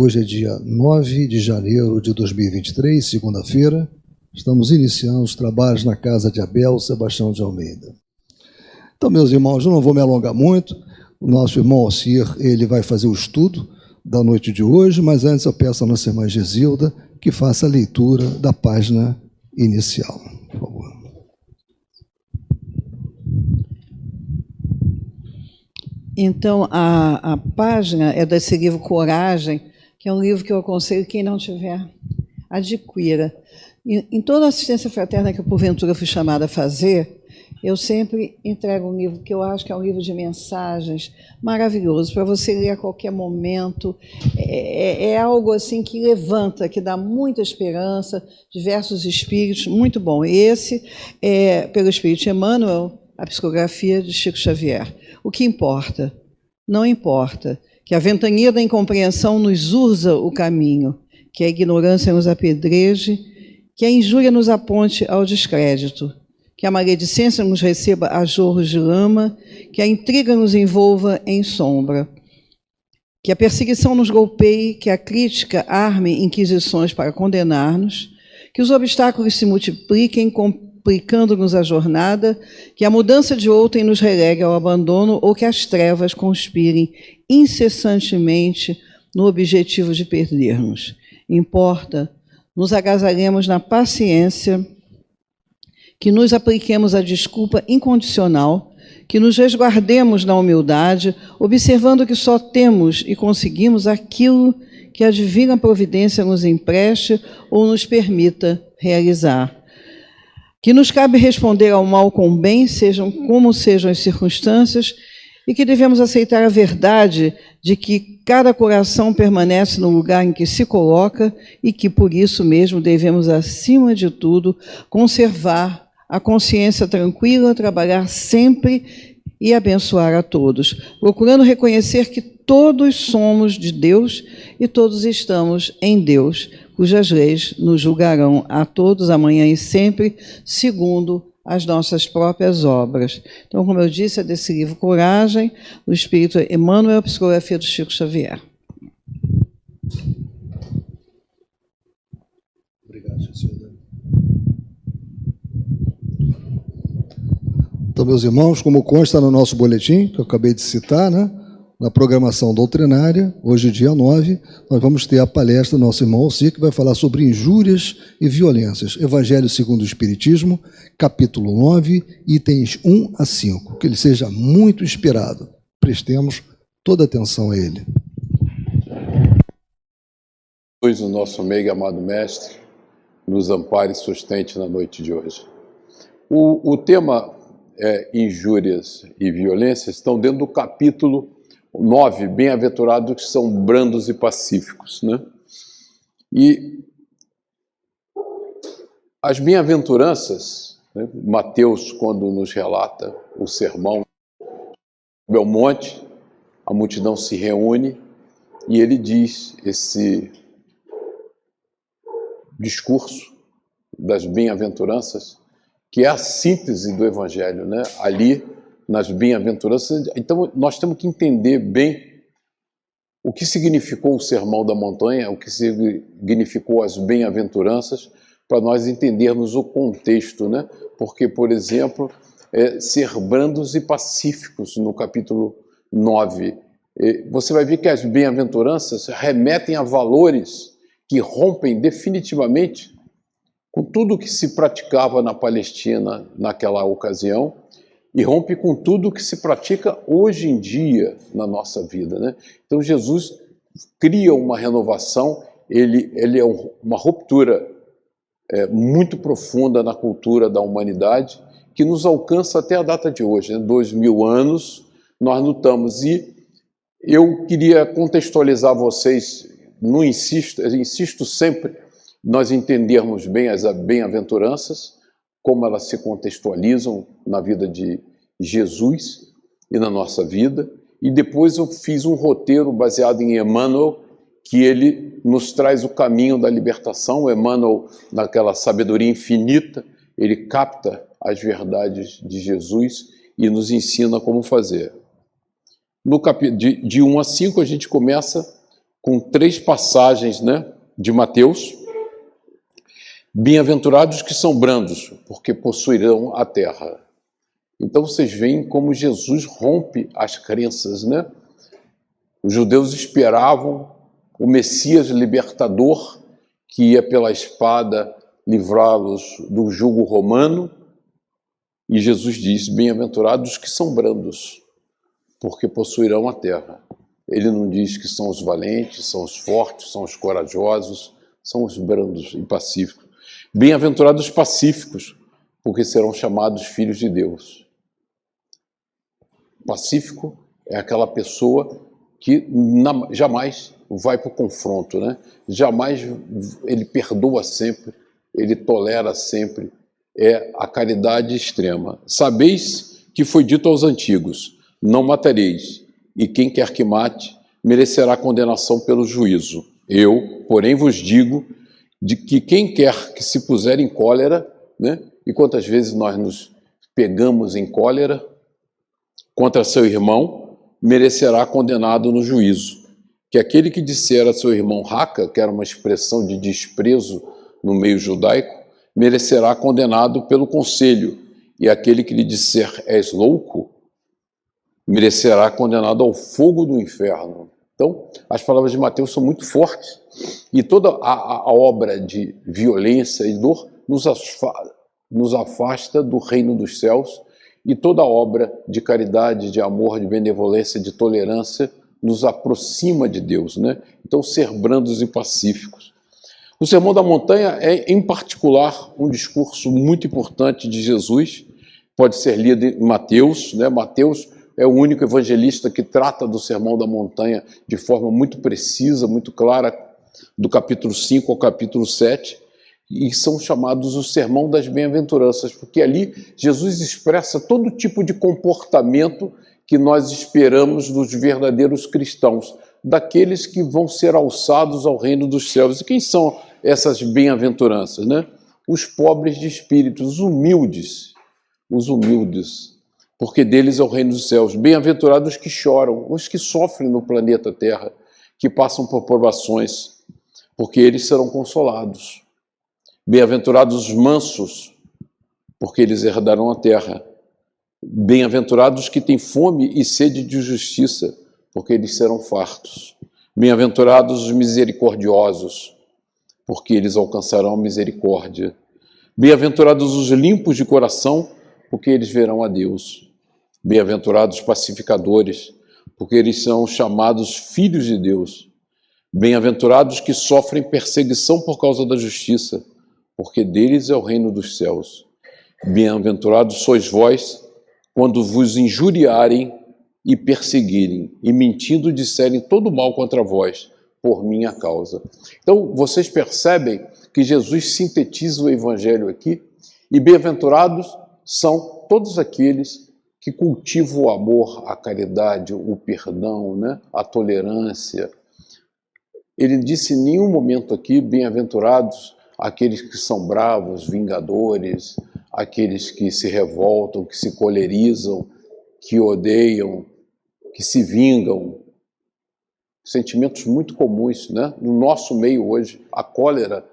Hoje é dia 9 de janeiro de 2023, segunda-feira. Estamos iniciando os trabalhos na casa de Abel Sebastião de Almeida. Então, meus irmãos, eu não vou me alongar muito. O nosso irmão Alcir, ele vai fazer o estudo da noite de hoje, mas antes eu peço à nossa irmã Gesilda que faça a leitura da página inicial, por favor. Então, a página é desse livro Coragem, que é um livro que eu aconselho quem não tiver, adquira. Em toda a assistência fraterna que eu, porventura, fui chamada a fazer, eu sempre entrego um livro que eu acho que é um livro de mensagens maravilhoso, para você ler a qualquer momento. É algo assim que levanta, que dá muita esperança, diversos espíritos, muito bom. E esse é, pelo Espírito Emmanuel, a psicografia de Chico Xavier. O que importa? Não importa que a ventania da incompreensão nos urza o caminho, que a ignorância nos apedreje, que a injúria nos aponte ao descrédito, que a maledicência nos receba a jorros de lama, que a intriga nos envolva em sombra, que a perseguição nos golpeie, que a crítica arme inquisições para condenar-nos, que os obstáculos se multipliquem, complicando-nos a jornada, que a mudança de outrem nos relegue ao abandono ou que as trevas conspirem incessantemente no objetivo de perder-nos. Importa, nos agasalhemos na paciência, que nos apliquemos a desculpa incondicional, que nos resguardemos na humildade, observando que só temos e conseguimos aquilo que a divina providência nos empreste ou nos permita realizar. Que nos cabe responder ao mal com bem, sejam como sejam as circunstâncias, e que devemos aceitar a verdade de que cada coração permanece no lugar em que se coloca e que, por isso mesmo, devemos, acima de tudo, conservar a consciência tranquila, trabalhar sempre e abençoar a todos, procurando reconhecer que todos somos de Deus e todos estamos em Deus, cujas leis nos julgarão a todos, amanhã e sempre, segundo as nossas próprias obras. Então, como eu disse, é desse livro Coragem, do Espírito Emmanuel, psicografia do Chico Xavier. Obrigado, Gesilda. Então, meus irmãos, como consta no nosso boletim, que eu acabei de citar, né? Na programação doutrinária, hoje, dia 9, nós vamos ter a palestra do nosso irmão Alcir, que vai falar sobre injúrias e violências. Evangelho segundo o Espiritismo, capítulo 9, itens 1 a 5. Que ele seja muito inspirado. Prestemos toda atenção a ele. Pois o nosso meio amado Mestre nos ampare e sustente na noite de hoje. O tema injúrias e violências estão dentro do capítulo 9, bem-aventurados que são brandos e pacíficos, né? E as bem-aventuranças, né? Mateus, quando nos relata o sermão Belmonte, a multidão se reúne e ele diz esse discurso das bem-aventuranças, que é a síntese do Evangelho, né? Ali, nas bem-aventuranças. Então, nós temos que entender bem o que significou o Sermão da Montanha, o que significou as bem-aventuranças, para nós entendermos o contexto, né? Porque, por exemplo, ser brandos e pacíficos, no capítulo 9, você vai ver que as bem-aventuranças remetem a valores que rompem definitivamente com tudo que se praticava na Palestina naquela ocasião, e rompe com tudo que se pratica hoje em dia na nossa vida, né? Então Jesus cria uma renovação, ele é uma ruptura muito profunda na cultura da humanidade, que nos alcança até a data de hoje, né? 2000 anos nós lutamos. E eu queria contextualizar vocês, eu insisto sempre, nós entendermos bem as bem-aventuranças, como elas se contextualizam na vida de Jesus e na nossa vida. E depois eu fiz um roteiro baseado em Emmanuel, que ele nos traz o caminho da libertação. Emmanuel, naquela sabedoria infinita, ele capta as verdades de Jesus e nos ensina como fazer. No capítulo de 1 a 5, a gente começa com 3 passagens, né, de Mateus. Bem-aventurados que são brandos, porque possuirão a terra. Então vocês veem como Jesus rompe as crenças, né? Os judeus esperavam o Messias libertador que ia pela espada livrá-los do jugo romano, e Jesus diz: bem-aventurados que são brandos, porque possuirão a terra. Ele não diz que são os valentes, são os fortes, são os corajosos, são os brandos e pacíficos. Bem-aventurados pacíficos, porque serão chamados filhos de Deus. Pacífico é aquela pessoa que jamais vai para o confronto, né? Jamais ele perdoa sempre, ele tolera sempre. É a caridade extrema. Sabeis que foi dito aos antigos: não matareis, e quem quer que mate merecerá condenação pelo juízo. Eu, porém, vos digo de que quem quer que se puser em cólera, né? E quantas vezes nós nos pegamos em cólera contra seu irmão, merecerá condenado no juízo. Que aquele que disser a seu irmão raca, que era uma expressão de desprezo no meio judaico, merecerá condenado pelo conselho, e aquele que lhe disser és louco, merecerá condenado ao fogo do inferno. Então, as palavras de Mateus são muito fortes, e toda a obra de violência e dor nos afasta do reino dos céus, e toda a obra de caridade, de amor, de benevolência, de tolerância, nos aproxima de Deus, né? Então, ser brandos e pacíficos. O Sermão da Montanha é, em particular, um discurso muito importante de Jesus, pode ser lido em Mateus, né? Mateus é o único evangelista que trata do Sermão da Montanha de forma muito precisa, muito clara, do capítulo 5 ao capítulo 7, e são chamados o Sermão das Bem-aventuranças, porque ali Jesus expressa todo tipo de comportamento que nós esperamos dos verdadeiros cristãos, daqueles que vão ser alçados ao reino dos céus. E quem são essas bem-aventuranças, né? Os pobres de espírito, os humildes, porque deles é o reino dos céus. Bem-aventurados que choram, os que sofrem no planeta Terra, que passam por provações, porque eles serão consolados. Bem-aventurados os mansos, porque eles herdarão a terra. Bem-aventurados que têm fome e sede de justiça, porque eles serão fartos. Bem-aventurados os misericordiosos, porque eles alcançarão misericórdia. Bem-aventurados os limpos de coração, porque eles verão a Deus. Bem-aventurados os pacificadores, porque eles são chamados filhos de Deus. Bem-aventurados que sofrem perseguição por causa da justiça, porque deles é o reino dos céus. Bem-aventurados sois vós, quando vos injuriarem e perseguirem, e mentindo disserem todo mal contra vós, por minha causa. Então, vocês percebem que Jesus sintetiza o Evangelho aqui, e bem-aventurados são todos aqueles que cultivam o amor, a caridade, o perdão, né? A tolerância. Ele disse em nenhum momento aqui, bem-aventurados aqueles que são bravos, vingadores, aqueles que se revoltam, que se colerizam, que odeiam, que se vingam. Sentimentos muito comuns, né? No nosso meio hoje, a cólera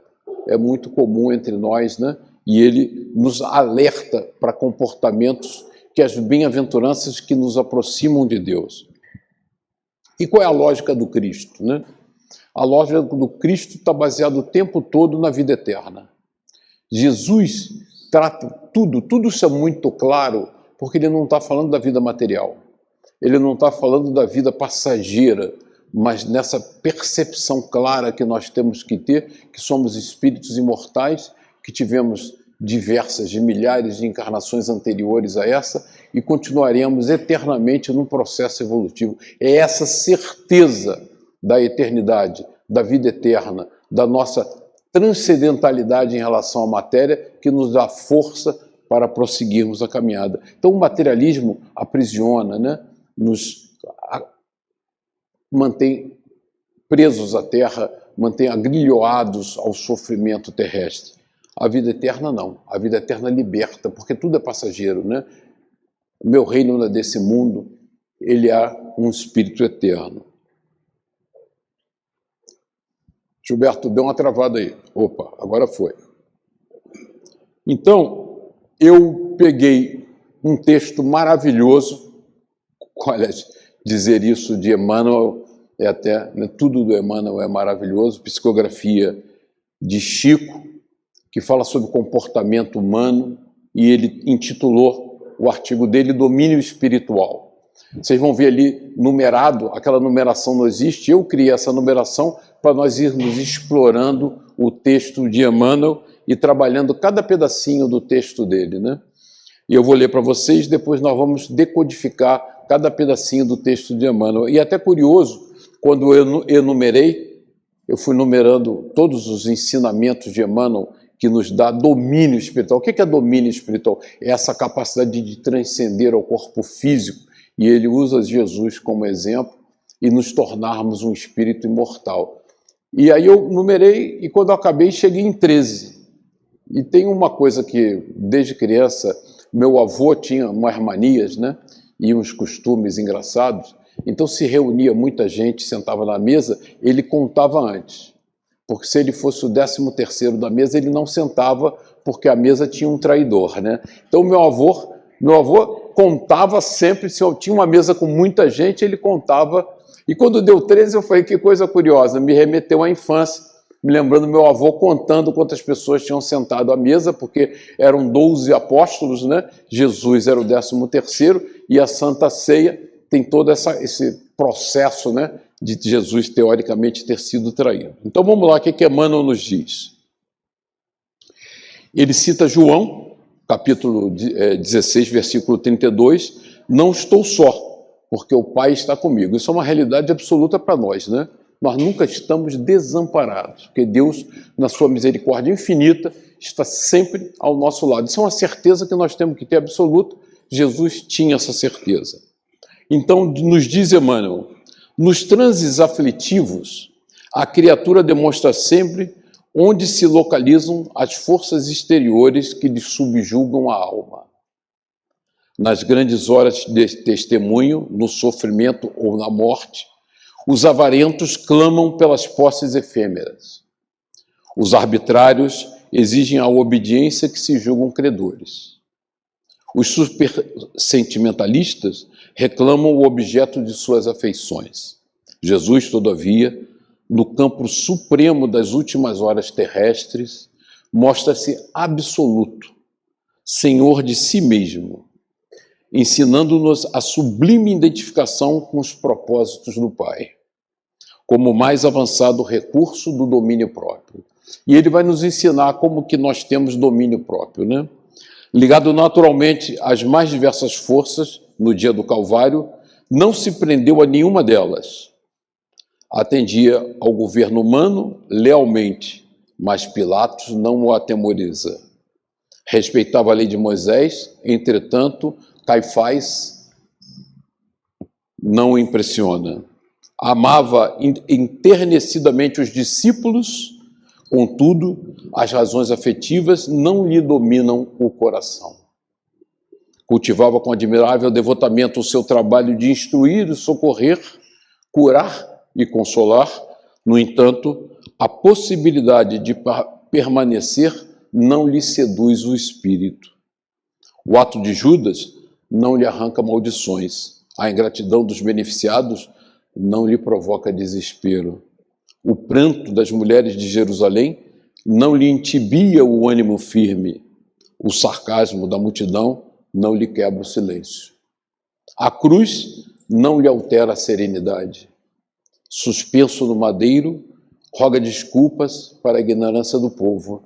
é muito comum entre nós, né? E ele nos alerta para comportamentos que as bem-aventuranças que nos aproximam de Deus. E qual é a lógica do Cristo, né? A lógica do Cristo está baseada o tempo todo na vida eterna. Jesus trata tudo isso é muito claro, porque ele não está falando da vida material. Ele não está falando da vida passageira, mas nessa percepção clara que nós temos que ter, que somos espíritos imortais, que tivemos diversas, de milhares de encarnações anteriores a essa, e continuaremos eternamente num processo evolutivo. É essa certeza da eternidade, da vida eterna, da nossa transcendentalidade em relação à matéria, que nos dá força para prosseguirmos a caminhada. Então o materialismo aprisiona, né? Nos mantém presos à terra, mantém agrilhoados ao sofrimento terrestre. A vida eterna não, a vida eterna liberta, porque tudo é passageiro, né? O meu reino não é desse mundo, ele é um espírito eterno. Gilberto, deu uma travada aí. Opa, agora foi. Então, eu peguei um texto maravilhoso. Olha, dizer isso de Emmanuel é até... Né, tudo do Emmanuel é maravilhoso. Psicografia de Chico, que fala sobre comportamento humano, e ele intitulou o artigo dele Domínio Espiritual. Vocês vão ver ali numerado, aquela numeração não existe, eu criei essa numeração para nós irmos explorando o texto de Emmanuel e trabalhando cada pedacinho do texto dele, né? E eu vou ler para vocês, depois nós vamos decodificar cada pedacinho do texto de Emmanuel. E é até curioso, quando eu enumerei, eu fui numerando todos os ensinamentos de Emmanuel que nos dá domínio espiritual. O que é domínio espiritual? É essa capacidade de transcender ao corpo físico, e ele usa Jesus como exemplo, e nos tornarmos um espírito imortal. E aí eu numerei, e quando eu acabei, cheguei em 13. E tem uma coisa que, desde criança, meu avô tinha umas manias, né? E uns costumes engraçados. Então, se reunia muita gente, sentava na mesa, ele contava antes. Porque se ele fosse o 13º da mesa, ele não sentava, porque a mesa tinha um traidor, né? Então, meu avô contava sempre, se eu tinha uma mesa com muita gente, ele contava. E quando deu 13, eu falei, que coisa curiosa, me remeteu à infância, me lembrando meu avô contando quantas pessoas tinham sentado à mesa, porque eram 12 apóstolos, né? Jesus era o 13º, e a Santa Ceia tem todo esse processo, né, de Jesus, teoricamente, ter sido traído. Então, vamos lá, o que Emmanuel nos diz? Ele cita João, capítulo 16, versículo 32, não estou só, porque o Pai está comigo. Isso é uma realidade absoluta para nós, né? Nós nunca estamos desamparados, porque Deus, na sua misericórdia infinita, está sempre ao nosso lado. Isso é uma certeza que nós temos que ter absoluta. Jesus tinha essa certeza. Então, nos diz Emmanuel, nos transes aflitivos, a criatura demonstra sempre onde se localizam as forças exteriores que lhe subjugam a alma. Nas grandes horas de testemunho, no sofrimento ou na morte, os avarentos clamam pelas posses efêmeras. Os arbitrários exigem a obediência que se julgam credores. Os supersentimentalistas reclamam o objeto de suas afeições. Jesus, todavia, no campo supremo das últimas horas terrestres, mostra-se absoluto, senhor de si mesmo, ensinando-nos a sublime identificação com os propósitos do Pai, como o mais avançado recurso do domínio próprio. E ele vai nos ensinar como que nós temos domínio próprio, né? Ligado naturalmente às mais diversas forças, no dia do Calvário, não se prendeu a nenhuma delas. Atendia ao governo humano lealmente, mas Pilatos não o atemoriza. Respeitava a lei de Moisés, entretanto, Caifás não o impressiona. Amava enternecidamente os discípulos, contudo, as razões afetivas não lhe dominam o coração. Cultivava com admirável devotamento o seu trabalho de instruir e socorrer, curar e consolar. No entanto, a possibilidade de permanecer não lhe seduz o espírito. O ato de Judas não lhe arranca maldições. A ingratidão dos beneficiados não lhe provoca desespero. O pranto das mulheres de Jerusalém não lhe entibia o ânimo firme. O sarcasmo da multidão não lhe quebra o silêncio. A cruz não lhe altera a serenidade. Suspenso no madeiro, roga desculpas para a ignorância do povo.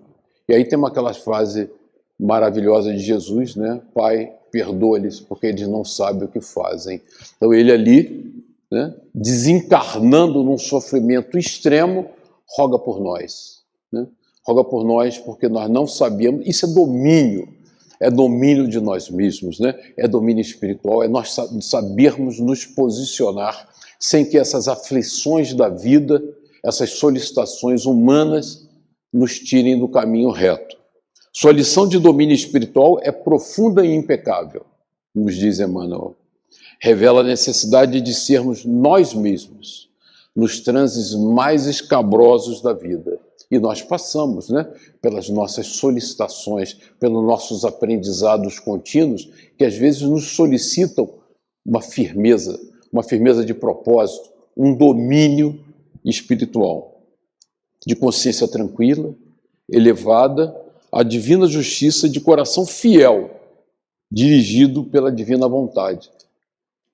E aí tem aquela frase maravilhosa de Jesus, né? Pai, perdoa-lhes, porque eles não sabem o que fazem. Então ele ali, né, desencarnando num sofrimento extremo, roga por nós, né? Roga por nós porque nós não sabíamos. Isso é domínio de nós mesmos, né? É domínio espiritual, é nós sabermos nos posicionar sem que essas aflições da vida, essas solicitações humanas nos tirem do caminho reto. Sua lição de domínio espiritual é profunda e impecável, nos diz Emmanuel. Revela a necessidade de sermos nós mesmos, nos transes mais escabrosos da vida. E nós passamos, né, pelas nossas solicitações, pelos nossos aprendizados contínuos, que às vezes nos solicitam uma firmeza de propósito, um domínio espiritual, de consciência tranquila, elevada, a divina justiça, de coração fiel, dirigido pela divina vontade.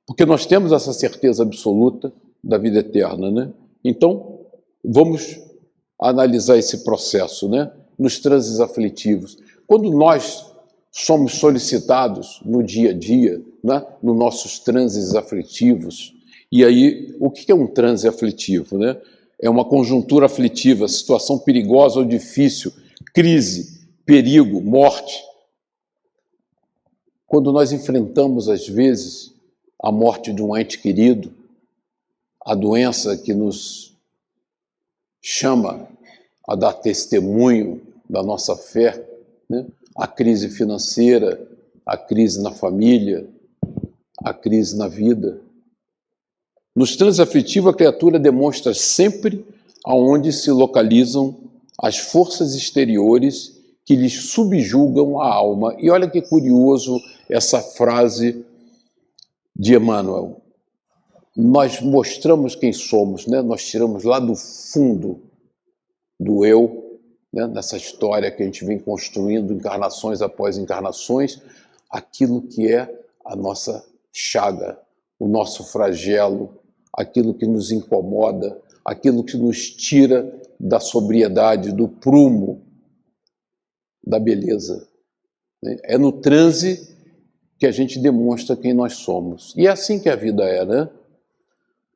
Porque nós temos essa certeza absoluta da vida eterna, né? Então, vamos analisar esse processo, né? Nos transes aflitivos. Quando nós somos solicitados no dia a dia, né? Nos nossos transes aflitivos, e aí, o que é um transe aflitivo, né? É uma conjuntura aflitiva, situação perigosa ou difícil, crise, perigo, morte. Quando nós enfrentamos, às vezes, a morte de um ente querido, a doença que nos chama a dar testemunho da nossa fé, né? A crise financeira, a crise na família, a crise na vida. Nos transes aflitivos, a criatura demonstra sempre aonde se localizam as forças exteriores que lhes subjugam a alma. E olha que curioso essa frase de Emmanuel. Nós mostramos quem somos, né? Nós tiramos lá do fundo do eu, né? Nessa história que a gente vem construindo, encarnações após encarnações, aquilo que é a nossa chaga, o nosso flagelo, aquilo que nos incomoda, aquilo que nos tira da sobriedade, do prumo, da beleza. É no transe que a gente demonstra quem nós somos. E é assim que a vida é, né?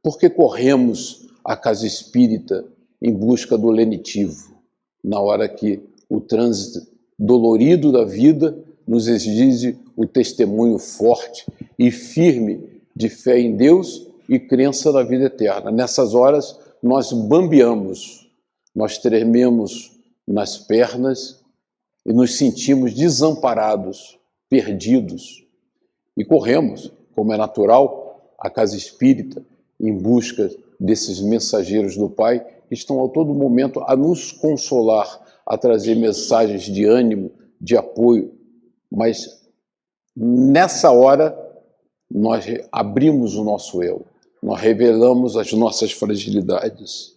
Porque corremos à casa espírita em busca do lenitivo, na hora que o trânsito dolorido da vida nos exige o testemunho forte e firme de fé em Deus e crença na vida eterna. Nessas horas, nós bambeamos, nós trememos nas pernas e nos sentimos desamparados, perdidos. E corremos, como é natural, à casa espírita, em busca desses mensageiros do Pai, que estão a todo momento a nos consolar, a trazer mensagens de ânimo, de apoio. Mas nessa hora, nós abrimos o nosso eu, nós revelamos as nossas fragilidades.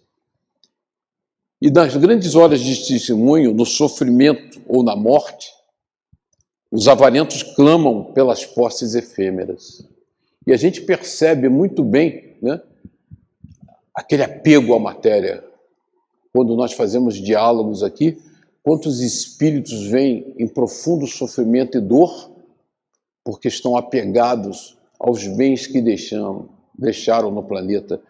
E nas grandes horas de testemunho, no sofrimento ou na morte, os avarentos clamam pelas posses efêmeras. E a gente percebe muito bem, né, aquele apego à matéria. Quando nós fazemos diálogos aqui, quantos espíritos vêm em profundo sofrimento e dor porque estão apegados aos bens que deixaram no planeta.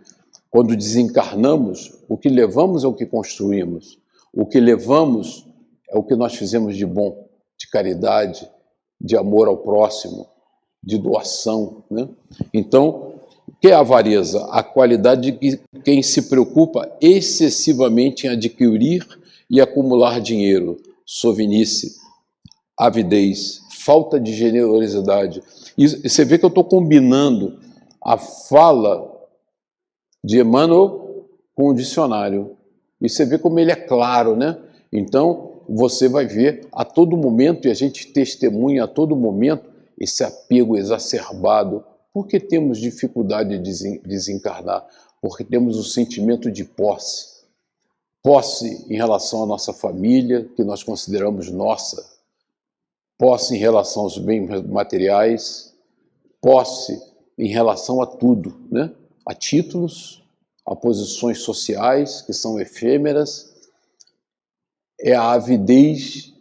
Quando desencarnamos, o que levamos é o que construímos. O que levamos é o que nós fizemos de bom, de caridade, de amor ao próximo, de doação, né? Então, o que é a avareza? A qualidade de quem se preocupa excessivamente em adquirir e acumular dinheiro, sovinice, avidez, falta de generosidade. E você vê que eu estou combinando a fala de Emmanuel com o dicionário. E você vê como ele é claro, né? Então, você vai ver a todo momento, e a gente testemunha a todo momento, esse apego exacerbado. Por que temos dificuldade de desencarnar? Porque temos o sentimento de posse. Posse em relação à nossa família, que nós consideramos nossa. Posse em relação aos bens materiais. Posse em relação a tudo, né? A títulos, a posições sociais, que são efêmeras. É a avidez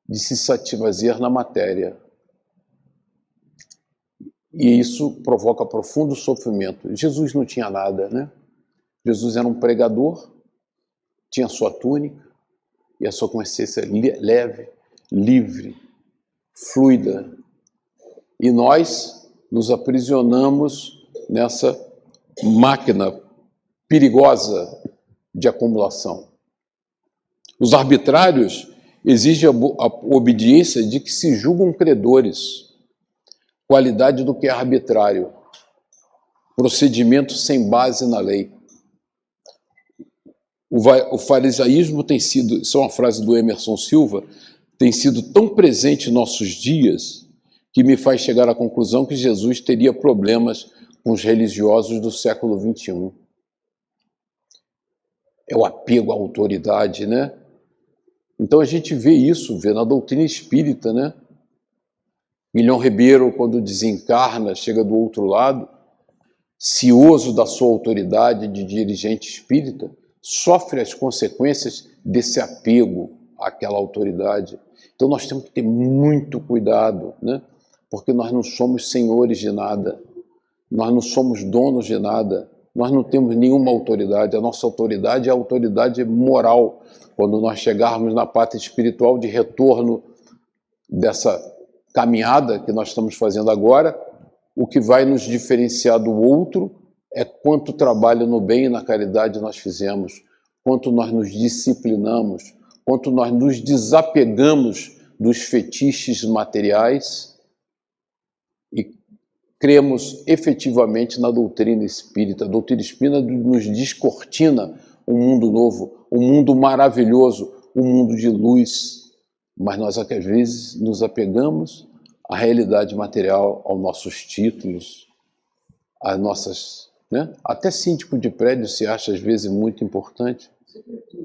de se satisfazer na matéria. E isso provoca profundo sofrimento. Jesus não tinha nada, né? Jesus era um pregador, tinha sua túnica e a sua consciência leve, livre, fluida. E nós nos aprisionamos nessa máquina perigosa de acumulação. Os arbitrários exigem a obediência de que se julgam credores. Qualidade do que é arbitrário. Procedimento sem base na lei. O farisaísmo tem sido, isso é uma frase do Emerson Silva, tem sido tão presente em nossos dias que me faz chegar à conclusão que Jesus teria problemas com os religiosos do século XXI. É o apego à autoridade, né? Então a gente vê isso, vê na doutrina espírita, né? Milhão Ribeiro, quando desencarna, chega do outro lado, cioso da sua autoridade de dirigente espírita, sofre as consequências desse apego àquela autoridade. Então nós temos que ter muito cuidado, né? Porque nós não somos senhores de nada, nós não somos donos de nada, nós não temos nenhuma autoridade. A nossa autoridade é a autoridade moral. Quando nós chegarmos na pátria espiritual de retorno dessa caminhada que nós estamos fazendo agora, o que vai nos diferenciar do outro é quanto trabalho no bem e na caridade nós fizemos, quanto nós nos disciplinamos, quanto nós nos desapegamos dos fetiches materiais e cremos efetivamente na doutrina espírita. A doutrina espírita nos descortina um mundo novo, um mundo maravilhoso, um mundo de luz, mas nós às vezes nos apegamos à realidade material, aos nossos títulos, às nossas... né? Até síndico de prédio se acha às vezes muito importante.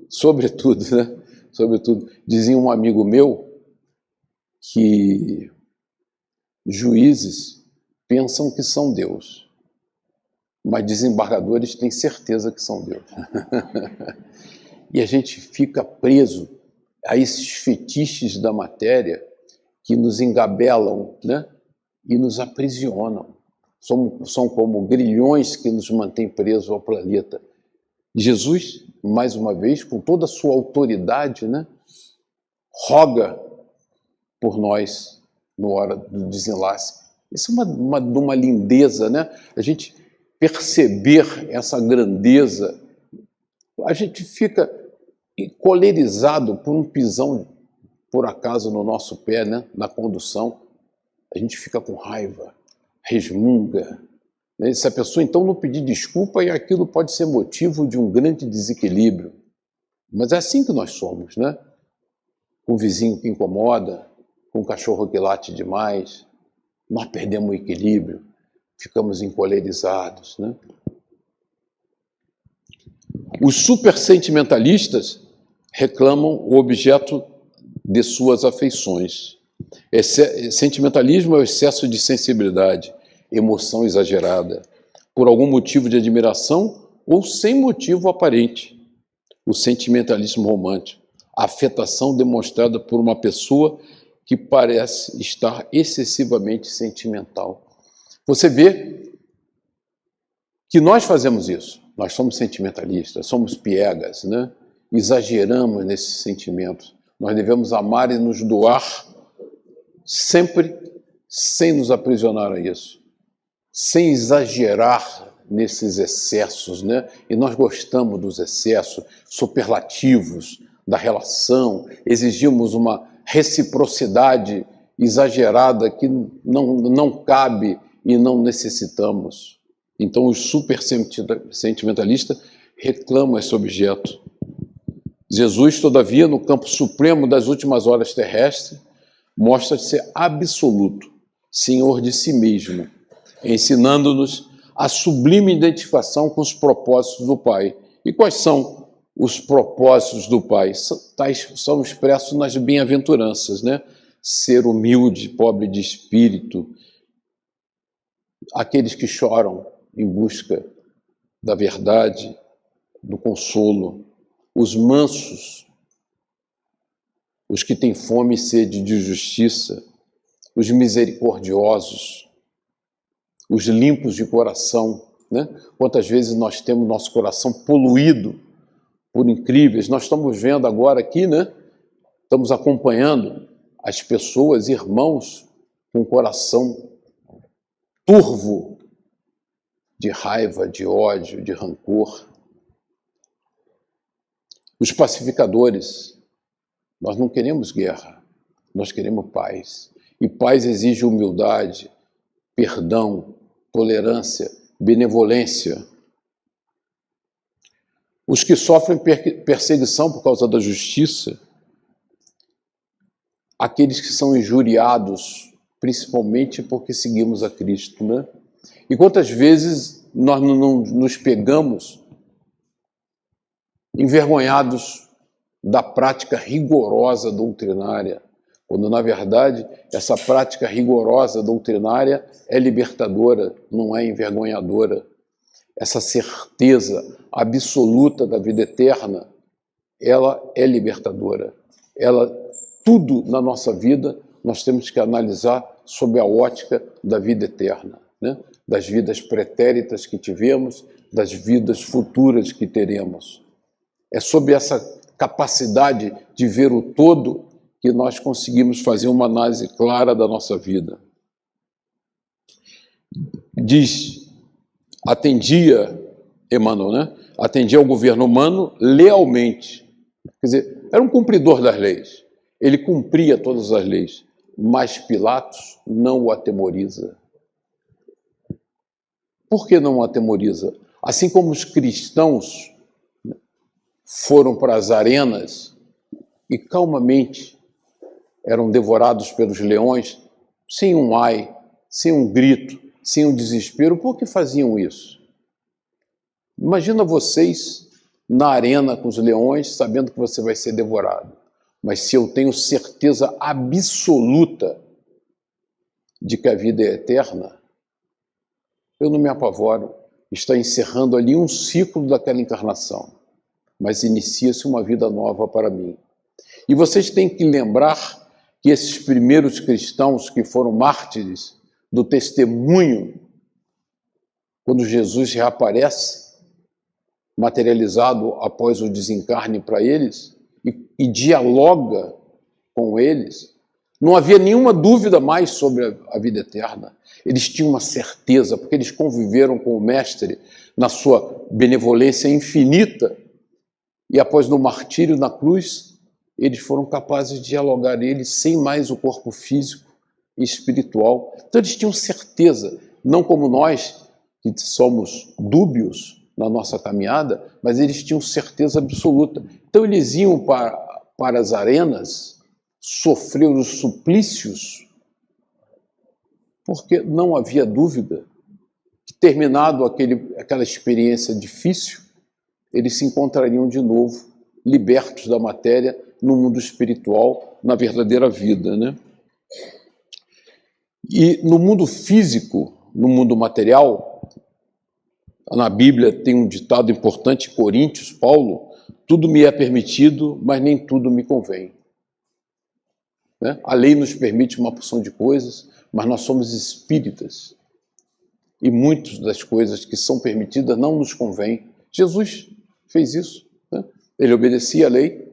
Sobretudo, né? Sobretudo. Dizia um amigo meu que juízes pensam que são Deus, mas desembargadores têm certeza que são Deus. E a gente fica preso a esses fetiches da matéria que nos engabelam, né? E nos aprisionam. São como grilhões que nos mantêm presos ao planeta. Jesus, mais uma vez, com toda a sua autoridade, né? Roga por nós na hora do desenlace. Isso é uma lindeza, né? A gente perceber essa grandeza, a gente fica colerizado por um pisão, por acaso, no nosso pé, né? Na condução. A gente fica com raiva, resmunga. Né? Se a pessoa, então, não pedir desculpa, e aquilo pode ser motivo de um grande desequilíbrio. Mas é assim que nós somos, né? Com o vizinho que incomoda, com o cachorro que late demais, nós perdemos o equilíbrio, ficamos encolerizados, né? Os supersentimentalistas reclamam o objeto de suas afeições. Sentimentalismo é o excesso de sensibilidade, emoção exagerada, por algum motivo de admiração ou sem motivo aparente. O sentimentalismo romântico, a afetação demonstrada por uma pessoa que parece estar excessivamente sentimental. Você vê que nós fazemos isso. Nós somos sentimentalistas, somos piegas, né? Exageramos nesses sentimentos. Nós devemos amar e nos doar sempre sem nos aprisionar a isso, sem exagerar nesses excessos, né? E nós gostamos dos excessos superlativos da relação, exigimos uma reciprocidade exagerada que não cabe e não necessitamos. Então os supersentimentalistas reclamam esse objeto. Jesus, todavia, no campo supremo das últimas horas terrestres, mostra-se absoluto, senhor de si mesmo, ensinando-nos a sublime identificação com os propósitos do Pai. E quais são os propósitos do Pai? São expressos nas bem-aventuranças, né? Ser humilde, pobre de espírito, aqueles que choram em busca da verdade, do consolo, os mansos, os que têm fome e sede de justiça, os misericordiosos, os limpos de coração, né? Quantas vezes nós temos nosso coração poluído por incríveis. Nós estamos vendo agora aqui, né? Estamos acompanhando as pessoas, irmãos, com o coração turvo de raiva, de ódio, de rancor. Os pacificadores, nós não queremos guerra, nós queremos paz. E paz exige humildade, perdão, tolerância, benevolência. os que sofrem perseguição por causa da justiça, aqueles que são injuriados, principalmente porque seguimos a Cristo, né? E quantas vezes nós não nos pegamos envergonhados da prática rigorosa doutrinária, quando, na verdade, essa prática rigorosa doutrinária é libertadora, não é envergonhadora. Essa certeza absoluta da vida eterna, ela é libertadora. Tudo na nossa vida nós temos que analisar sob a ótica da vida eterna, né? Das vidas pretéritas que tivemos, das vidas futuras que teremos. É sob essa capacidade de ver o todo que nós conseguimos fazer uma análise clara da nossa vida. Diz, atendia, Emmanuel, né? Atendia ao governo humano lealmente. Quer dizer, era um cumpridor das leis. Ele cumpria todas as leis, mas Pilatos não o atemoriza. Por que não o atemoriza? Assim como os cristãos foram para as arenas e calmamente eram devorados pelos leões, sem um ai, sem um grito, sem um desespero, por que faziam isso? Imagina vocês na arena com os leões, sabendo que você vai ser devorado. Mas se eu tenho certeza absoluta de que a vida é eterna, eu não me apavoro. Está encerrando ali um ciclo daquela encarnação, mas inicia-se uma vida nova para mim. E vocês têm que lembrar que esses primeiros cristãos que foram mártires do testemunho, quando Jesus reaparece, materializado após o desencarne para eles, e dialoga com eles, não havia nenhuma dúvida mais sobre a vida eterna. Eles tinham uma certeza, porque eles conviveram com o Mestre na sua benevolência infinita, e após no martírio na cruz, eles foram capazes de dialogar ele sem mais o corpo físico e espiritual. Então eles tinham certeza, não como nós, que somos dúbios na nossa caminhada, mas eles tinham certeza absoluta. Então eles iam para as arenas, sofrer os suplícios, porque não havia dúvida que, terminado aquela experiência difícil, eles se encontrariam de novo, libertos da matéria, no mundo espiritual, na verdadeira vida, né? E no mundo físico, no mundo material, na Bíblia tem um ditado importante, Coríntios, Paulo, tudo me é permitido, mas nem tudo me convém. Né? A lei nos permite uma porção de coisas, mas nós somos espíritas. E muitas das coisas que são permitidas não nos convêm. Jesus fez isso. Né? Ele obedecia a lei,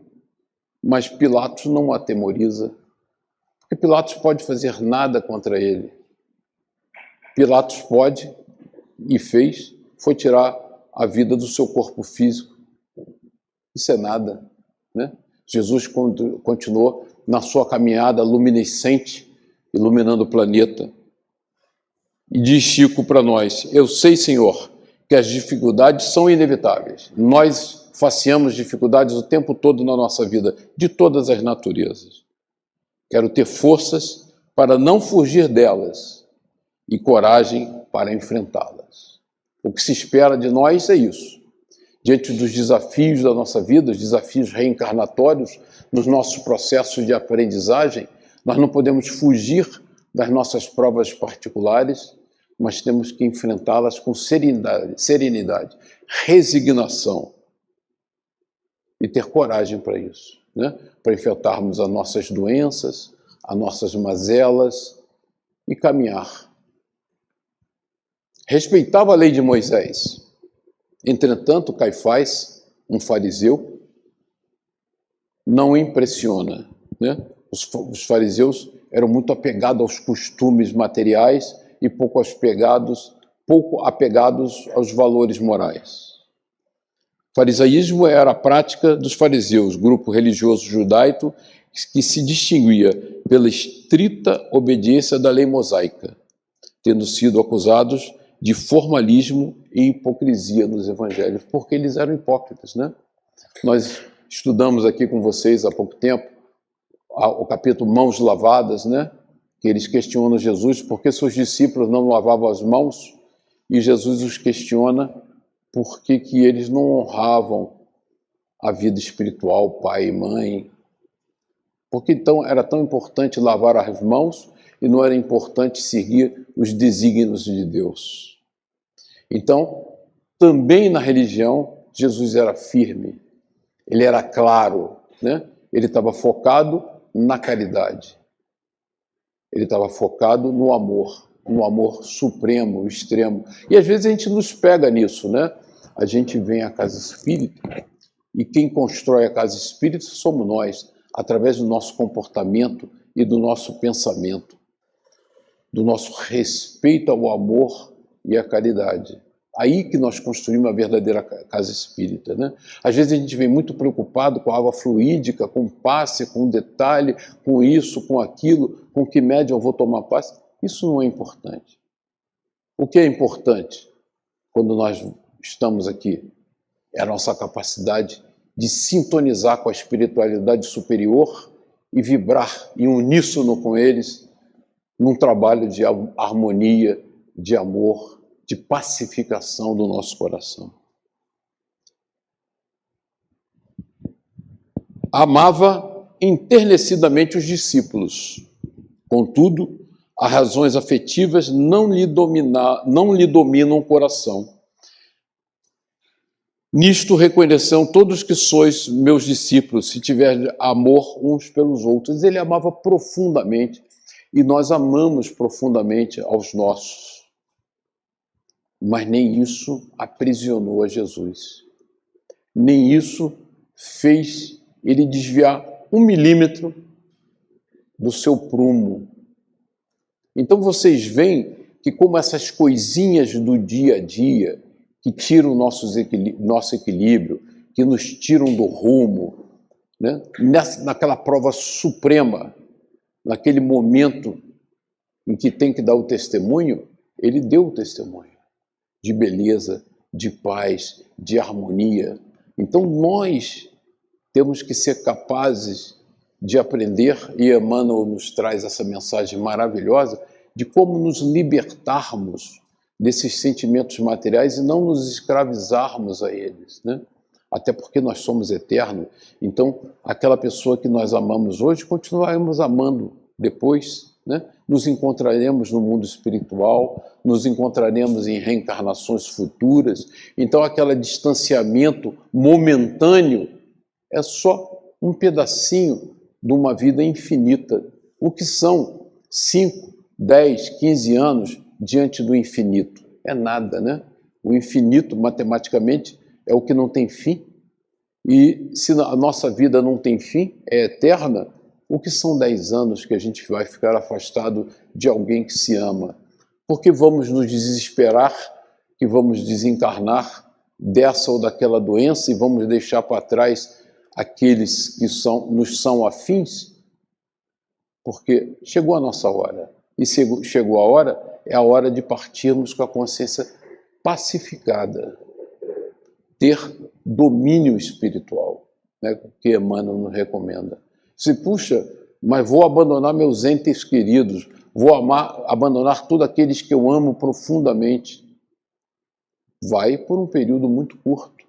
mas Pilatos não o atemoriza. Porque Pilatos pode fazer nada contra ele. Pilatos pode, e fez, foi tirar a vida do seu corpo físico. Isso é nada, né? Jesus continuou na sua caminhada luminescente, iluminando o planeta. E diz Chico para nós, eu sei, Senhor, que as dificuldades são inevitáveis. Nós faceamos dificuldades o tempo todo na nossa vida, de todas as naturezas. Quero ter forças para não fugir delas e coragem para enfrentá-las. O que se espera de nós é isso. Diante dos desafios da nossa vida, os desafios reencarnatórios, nos nossos processos de aprendizagem, nós não podemos fugir das nossas provas particulares, mas temos que enfrentá-las com serenidade, resignação e ter coragem para isso, né? Para enfrentarmos as nossas doenças, as nossas mazelas e caminhar. Respeitava a lei de Moisés. Entretanto, Caifás, um fariseu, não impressiona, né? Os fariseus eram muito apegados aos costumes materiais e pouco apegados aos valores morais. O farisaísmo era a prática dos fariseus, grupo religioso judaico que se distinguia pela estrita obediência da lei mosaica, tendo sido acusados de formalismo e hipocrisia nos evangelhos, porque eles eram hipócritas, né? Nós estudamos aqui com vocês há pouco tempo o capítulo Mãos Lavadas, né? Que eles questionam Jesus por que seus discípulos não lavavam as mãos, e Jesus os questiona por que eles não honravam a vida espiritual, pai e mãe. Porque então era tão importante lavar as mãos e não era importante seguir os desígnios de Deus. Então, também na religião, Jesus era firme, ele era claro, né? Ele estava focado na caridade. Ele estava focado no amor supremo, extremo. E às vezes a gente nos pega nisso, né? A gente vem à casa espírita e quem constrói a casa espírita somos nós, através do nosso comportamento e do nosso pensamento, do nosso respeito ao amor e à caridade. Aí que nós construímos a verdadeira casa espírita, né? Às vezes a gente vem muito preocupado com a água fluídica, com passe, com detalhe, com isso, com aquilo, com que média eu vou tomar passe. Isso não é importante. O que é importante quando nós estamos aqui é a nossa capacidade de sintonizar com a espiritualidade superior e vibrar em uníssono com eles num trabalho de harmonia, de amor, de pacificação do nosso coração. Amava enternecidamente os discípulos. Contudo, as razões afetivas não lhe dominam o coração. Nisto reconhecerão todos que sois meus discípulos, se tiver amor uns pelos outros. Ele amava profundamente e nós amamos profundamente aos nossos. Mas nem isso aprisionou a Jesus. Nem isso fez ele desviar 1 milímetro do seu prumo. Então vocês veem que como essas coisinhas do dia a dia, que tiram nosso equilíbrio, que nos tiram do rumo, né? Naquela prova suprema, naquele momento em que tem que dar o testemunho, ele deu o testemunho de beleza, de paz, de harmonia. Então nós temos que ser capazes de aprender, e Emmanuel nos traz essa mensagem maravilhosa, de como nos libertarmos desses sentimentos materiais e não nos escravizarmos a eles, né? Até porque nós somos eternos, então aquela pessoa que nós amamos hoje, continuaremos amando depois, né? Nos encontraremos no mundo espiritual, nos encontraremos em reencarnações futuras, então aquele distanciamento momentâneo é só um pedacinho de uma vida infinita. O que são 5, 10, 15 anos diante do infinito? É nada, né? O infinito, matematicamente, é o que não tem fim. E se a nossa vida não tem fim, é eterna, o que são 10 anos que a gente vai ficar afastado de alguém que se ama? Porque vamos nos desesperar, que vamos desencarnar dessa ou daquela doença e vamos deixar para trás aqueles que nos são afins? Porque chegou a nossa hora. E chegou a hora, é a hora de partirmos com a consciência pacificada, ter domínio espiritual, né, que Emmanuel nos recomenda. Se, puxa, mas vou abandonar meus entes queridos, vou abandonar todos aqueles que eu amo profundamente. Vai por um período muito curto,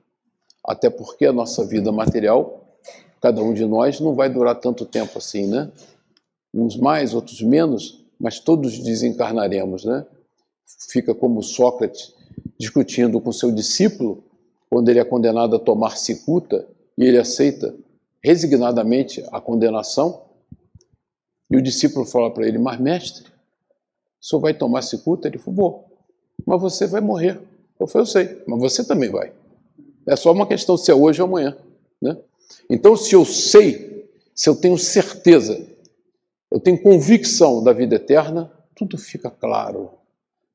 até porque a nossa vida material, cada um de nós, não vai durar tanto tempo assim, né? Uns mais, outros menos, mas todos desencarnaremos, né? Fica como Sócrates discutindo com seu discípulo, quando ele é condenado a tomar cicuta, e ele aceita resignadamente a condenação, e o discípulo fala para ele: mas mestre, o senhor vai tomar cicuta? Ele falou: vou, mas você vai morrer. Eu falei: eu sei, mas você também vai. É só uma questão se é hoje ou amanhã, né? Então, se eu sei, se eu tenho certeza, eu tenho convicção da vida eterna, tudo fica claro,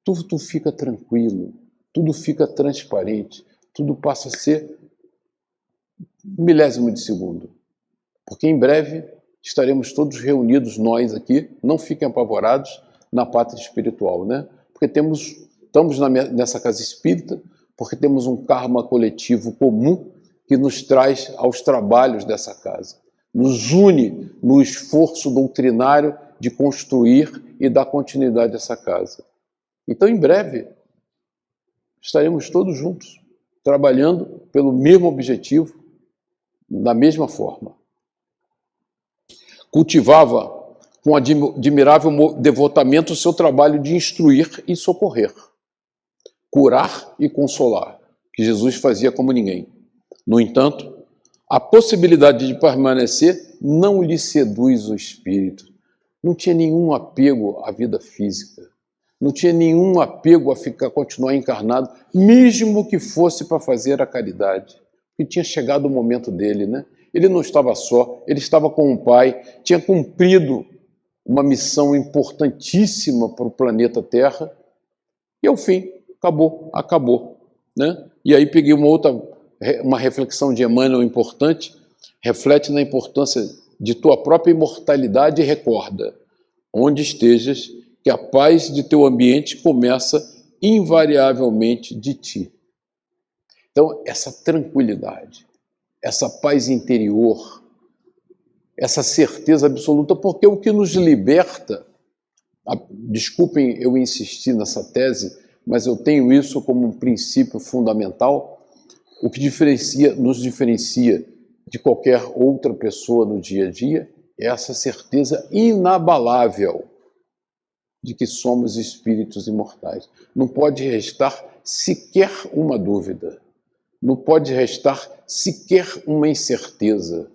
tudo fica tranquilo, tudo fica transparente, tudo passa a ser milésimo de segundo. Porque em breve estaremos todos reunidos, nós aqui, não fiquem apavorados, na pátria espiritual, né? Porque temos estamos nessa casa espírita porque temos um karma coletivo comum que nos traz aos trabalhos dessa casa, nos une no esforço doutrinário de construir e dar continuidade a essa casa. Então, em breve, estaremos todos juntos, trabalhando pelo mesmo objetivo, da mesma forma. Cultivava com admirável devotamento o seu trabalho de instruir e socorrer, curar e consolar, que Jesus fazia como ninguém. No entanto, a possibilidade de permanecer não lhe seduz o espírito. Não tinha nenhum apego à vida física, não tinha nenhum apego a continuar encarnado, mesmo que fosse para fazer a caridade. E tinha chegado o momento dele, né? Ele não estava só, ele estava com o Pai, tinha cumprido uma missão importantíssima para o planeta Terra, e ao fim, acabou, né? E aí peguei uma reflexão de Emmanuel importante, reflete na importância de tua própria imortalidade e recorda, onde estejas, que a paz de teu ambiente começa invariavelmente de ti. Então, essa tranquilidade, essa paz interior, essa certeza absoluta, porque o que nos liberta, desculpem eu insistir nessa tese, mas eu tenho isso como um princípio fundamental, o que nos diferencia de qualquer outra pessoa no dia a dia é essa certeza inabalável de que somos espíritos imortais. Não pode restar sequer uma dúvida, não pode restar sequer uma incerteza,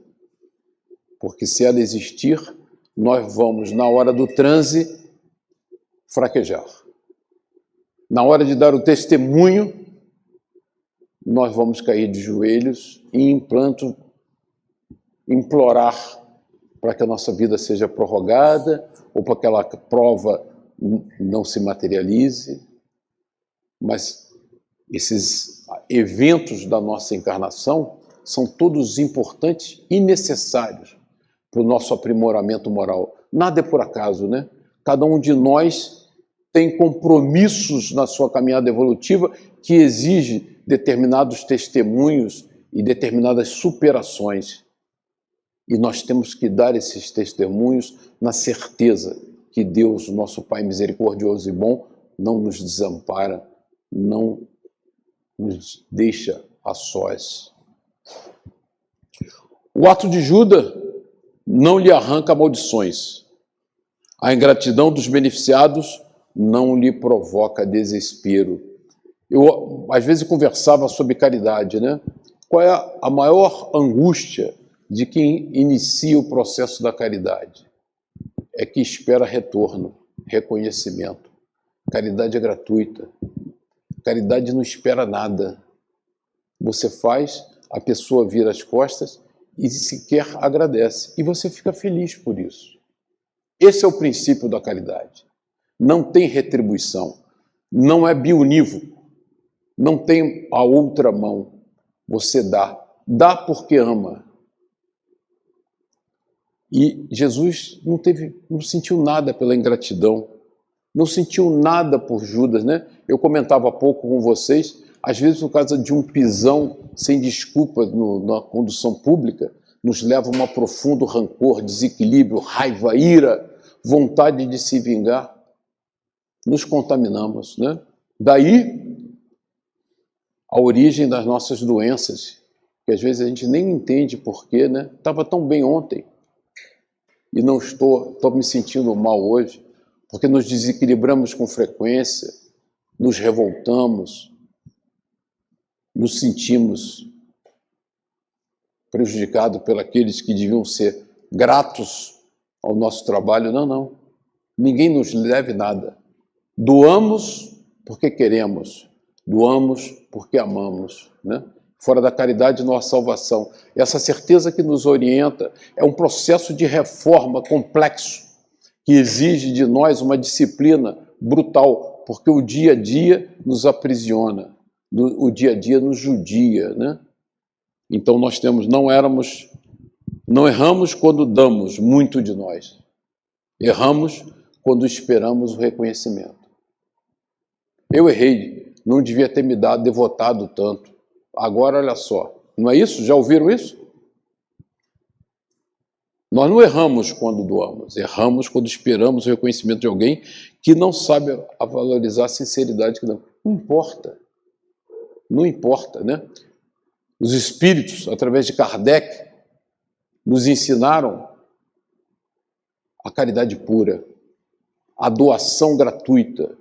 porque se ela existir, nós vamos, na hora do transe, fraquejar. Na hora de dar o testemunho, nós vamos cair de joelhos e implorar para que a nossa vida seja prorrogada ou para que aquela prova não se materialize. Mas esses eventos da nossa encarnação são todos importantes e necessários para o nosso aprimoramento moral. Nada é por acaso, né? Cada um de nós tem compromissos na sua caminhada evolutiva que exige determinados testemunhos e determinadas superações. E nós temos que dar esses testemunhos na certeza que Deus, nosso Pai misericordioso e bom, não nos desampara, não nos deixa a sós. O ato de Judas não lhe arranca maldições. A ingratidão dos beneficiados não lhe provoca desespero. Eu, às vezes, conversava sobre caridade, né? Qual é a maior angústia de quem inicia o processo da caridade? É que espera retorno, reconhecimento. Caridade é gratuita. Caridade não espera nada. Você faz, a pessoa vira as costas e sequer agradece. E você fica feliz por isso. Esse é o princípio da caridade. Não tem retribuição. Não é bionívoco. Não tem a outra mão. Você dá. Dá porque ama. E Jesus não sentiu nada pela ingratidão. Não sentiu nada por Judas, né? Eu comentava há pouco com vocês, às vezes por causa de um pisão sem desculpa na condução pública, nos leva a um profundo rancor, desequilíbrio, raiva, ira, vontade de se vingar. Nos contaminamos, né? Daí a origem das nossas doenças, que às vezes a gente nem entende porquê, né? Estava tão bem ontem e não estou me sentindo mal hoje, porque nos desequilibramos com frequência, nos revoltamos, nos sentimos prejudicados por aqueles que deviam ser gratos ao nosso trabalho. Não. Ninguém nos deve nada. Doamos porque queremos, doamos porque amamos, né? Fora da caridade não há salvação. Essa certeza que nos orienta é um processo de reforma complexo que exige de nós uma disciplina brutal, porque o dia a dia nos aprisiona, o dia a dia nos judia, né? Então nós não erramos quando damos muito de nós. Erramos quando esperamos o reconhecimento. eu errei, não devia ter me devotado tanto. Agora, olha só, não é isso? Já ouviram isso? Nós não erramos quando doamos, erramos quando esperamos o reconhecimento de alguém que não sabe valorizar a sinceridade que dá. Não importa. Não importa, né? Os espíritos, através de Kardec, nos ensinaram a caridade pura, a doação gratuita.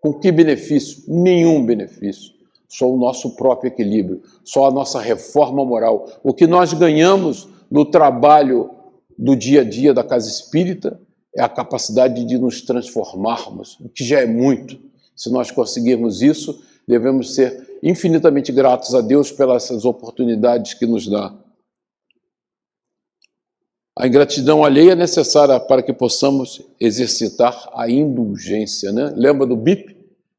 Com que benefício? Nenhum benefício. Só o nosso próprio equilíbrio, só a nossa reforma moral. O que nós ganhamos no trabalho do dia a dia da casa espírita é a capacidade de nos transformarmos, o que já é muito. Se nós conseguirmos isso, devemos ser infinitamente gratos a Deus pelas oportunidades que nos dá. A ingratidão alheia é necessária para que possamos exercitar a indulgência, né? Lembra do BIP?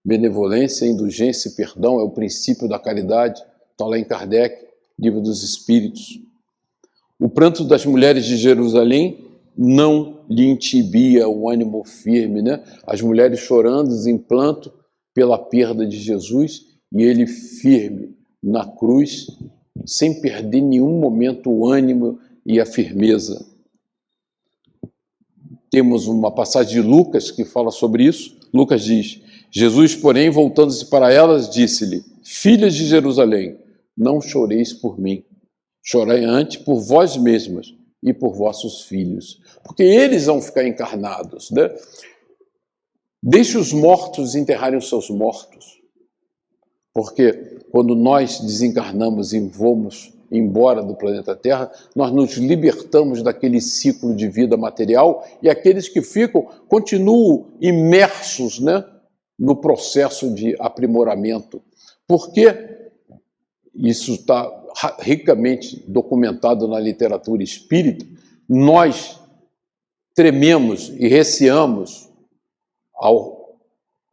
Benevolência, indulgência e perdão é o princípio da caridade. Está lá em Kardec, Livro dos Espíritos. O pranto das mulheres de Jerusalém não lhe intibia o ânimo firme, né? As mulheres chorando em pranto pela perda de Jesus e ele firme na cruz, sem perder nenhum momento o ânimo e a firmeza. Temos uma passagem de Lucas que fala sobre isso. Lucas diz: Jesus, porém, voltando-se para elas, disse-lhe: filhas de Jerusalém, não choreis por mim, chorai antes por vós mesmas e por vossos filhos, porque eles vão ficar encarnados, né? Deixe os mortos enterrarem os seus mortos, porque quando nós desencarnamos e vamos embora do planeta Terra, nós nos libertamos daquele ciclo de vida material e aqueles que ficam continuam imersos, né, no processo de aprimoramento. Porque isso está ricamente documentado na literatura espírita, nós trememos e receamos ao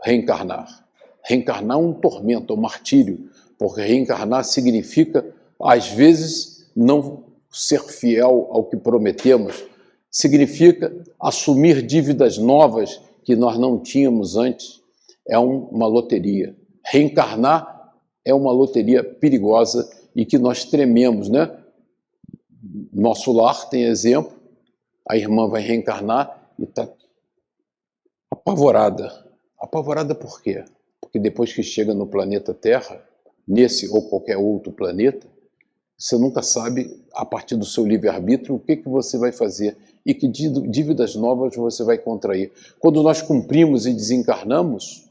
reencarnar. Reencarnar é um tormento, é um martírio, porque reencarnar significa, às vezes, não ser fiel ao que prometemos, significa assumir dívidas novas que nós não tínhamos antes. É uma loteria. Reencarnar é uma loteria perigosa e que nós trememos, né? Nosso lar tem exemplo, a irmã vai reencarnar e está apavorada. Apavorada por quê? Porque depois que chega no planeta Terra, nesse ou qualquer outro planeta, você nunca sabe, a partir do seu livre-arbítrio, o que você vai fazer e que dívidas novas você vai contrair. Quando nós cumprimos e desencarnamos,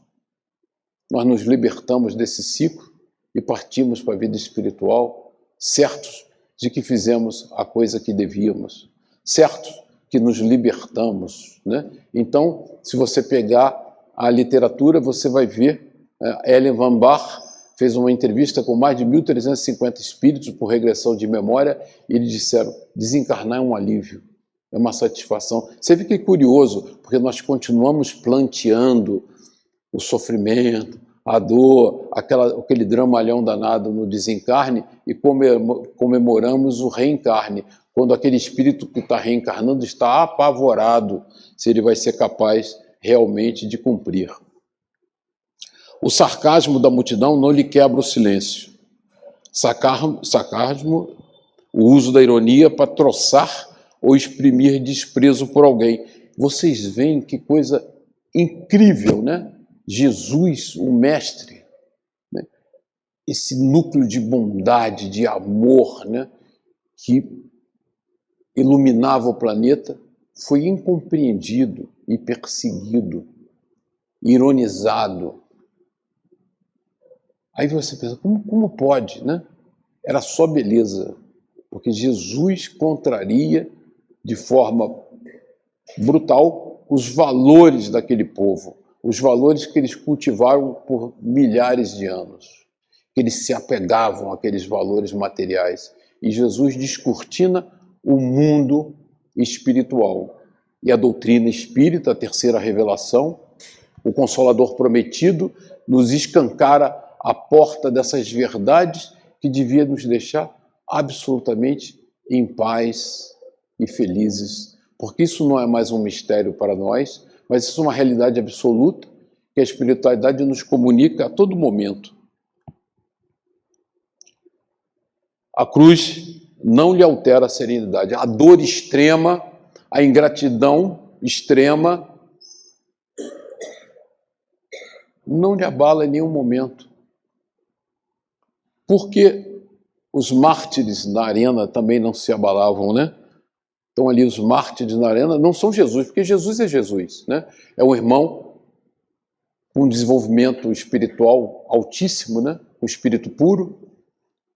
nós nos libertamos desse ciclo e partimos para a vida espiritual, certos de que fizemos a coisa que devíamos, certos que nos libertamos, né? Então, se você pegar a literatura, você vai ver, Ellen Van Baar fez uma entrevista com mais de 1.350 espíritos por regressão de memória e eles disseram: desencarnar é um alívio, é uma satisfação. Você vê que é curioso, porque nós continuamos planteando o sofrimento, a dor, aquele dramalhão danado no desencarne e comemoramos o reencarne, quando aquele espírito que está reencarnando está apavorado se ele vai ser capaz realmente de cumprir. O sarcasmo da multidão não lhe quebra o silêncio. Sarcasmo, o uso da ironia para troçar ou exprimir desprezo por alguém. Vocês veem que coisa incrível, né? Jesus, o mestre, né? Esse núcleo de bondade, de amor, né, que iluminava o planeta, foi incompreendido e perseguido, ironizado. Aí você pensa, como pode, né? Era só beleza, porque Jesus contraria de forma brutal os valores daquele povo, os valores que eles cultivaram por milhares de anos, que eles se apegavam àqueles valores materiais. E Jesus descortina o mundo espiritual. E a doutrina espírita, a terceira revelação, o Consolador prometido, nos escancara a porta dessas verdades que devia nos deixar absolutamente em paz e felizes, porque isso não é mais um mistério para nós, mas isso é uma realidade absoluta, que que a espiritualidade nos comunica a todo momento. A cruz não lhe altera a serenidade. A dor extrema, a ingratidão extrema, não lhe abala em nenhum momento. Porque os mártires na arena também não se abalavam, né? Então ali os mártires na arena não são Jesus, porque Jesus é Jesus, né? É um irmão com um desenvolvimento espiritual altíssimo, né? Um espírito puro,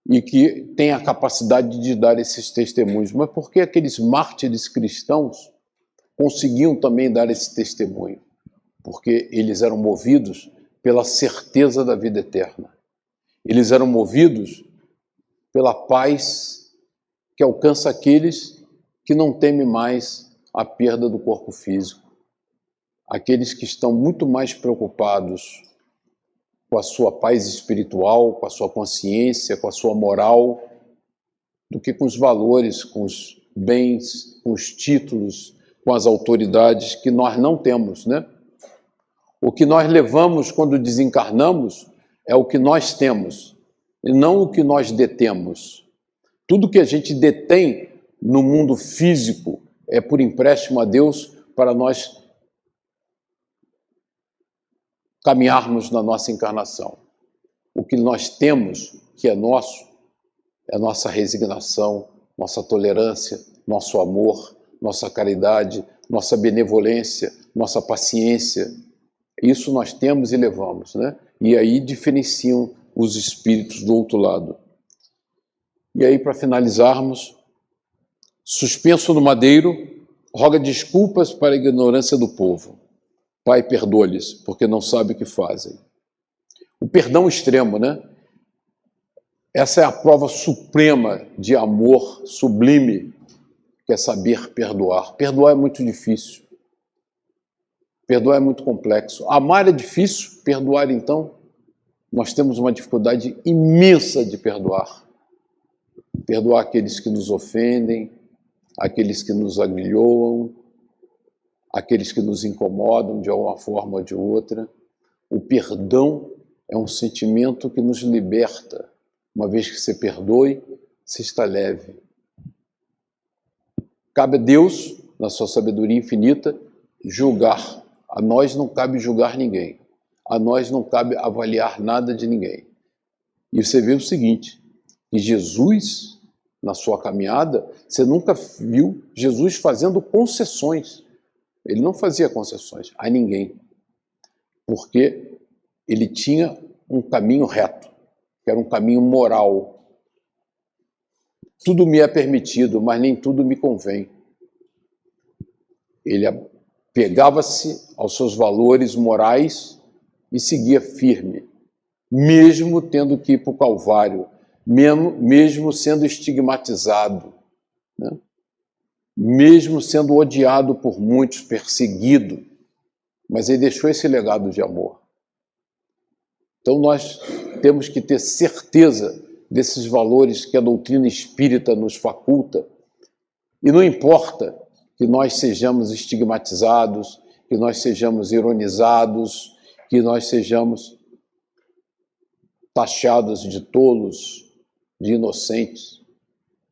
e que tem a capacidade de dar esses testemunhos. Mas por que aqueles mártires cristãos conseguiam também dar esse testemunho? Porque eles eram movidos pela certeza da vida eterna. Eles eram movidos pela paz que alcança aqueles que não temem mais a perda do corpo físico. Aqueles que estão muito mais preocupados com a sua paz espiritual, com a sua consciência, com a sua moral, do que com os valores, com os bens, com os títulos, com as autoridades que nós não temos, né? O que nós levamos quando desencarnamos é o que nós temos, e não o que nós detemos. Tudo que a gente detém no mundo físico é por empréstimo a Deus para nós caminharmos na nossa encarnação. O que nós temos, que é nosso, é nossa resignação, nossa tolerância, nosso amor, nossa caridade, nossa benevolência, nossa paciência. Isso nós temos e levamos, né? E aí diferenciam os espíritos do outro lado. E aí, para finalizarmos, suspenso no madeiro, roga desculpas para a ignorância do povo. Pai, perdoa-lhes, porque não sabe o que fazem. O perdão extremo, né? Essa é a prova suprema de amor sublime, que é saber perdoar. Perdoar é muito difícil. Perdoar é muito complexo. Amar é difícil, perdoar, então, nós temos uma dificuldade imensa de perdoar. Perdoar aqueles que nos ofendem, aqueles que nos agrilhoam, aqueles que nos incomodam de alguma forma ou de outra. O perdão é um sentimento que nos liberta. Uma vez que você perdoe, você está leve. Cabe a Deus, na sua sabedoria infinita, julgar. A nós não cabe julgar ninguém. A nós não cabe avaliar nada de ninguém. E você vê o seguinte, que Jesus, na sua caminhada, você nunca viu Jesus fazendo concessões. Ele não fazia concessões a ninguém, porque ele tinha um caminho reto, que era um caminho moral. Tudo me é permitido, mas nem tudo me convém. Ele pegava-se aos seus valores morais e seguia firme, mesmo tendo que ir para o Calvário, mesmo sendo estigmatizado, né? Mesmo sendo odiado por muitos, perseguido, mas ele deixou esse legado de amor. Então nós temos que ter certeza desses valores que a doutrina espírita nos faculta, e não importa que nós sejamos estigmatizados, que nós sejamos ironizados, que nós sejamos taxados de tolos, de inocentes.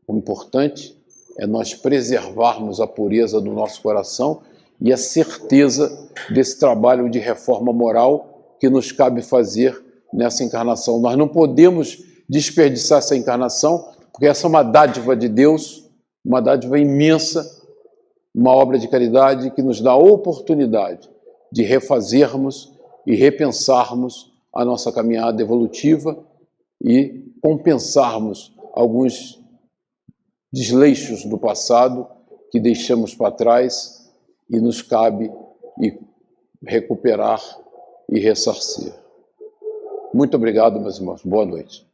O importante é nós preservarmos a pureza do nosso coração e a certeza desse trabalho de reforma moral que nos cabe fazer nessa encarnação. Nós não podemos desperdiçar essa encarnação, porque essa é uma dádiva de Deus, uma dádiva imensa, uma obra de caridade que nos dá a oportunidade de refazermos e repensarmos a nossa caminhada evolutiva e compensarmos alguns desleixos do passado que deixamos para trás e nos cabe recuperar e ressarcir. Muito obrigado, meus irmãos. Boa noite.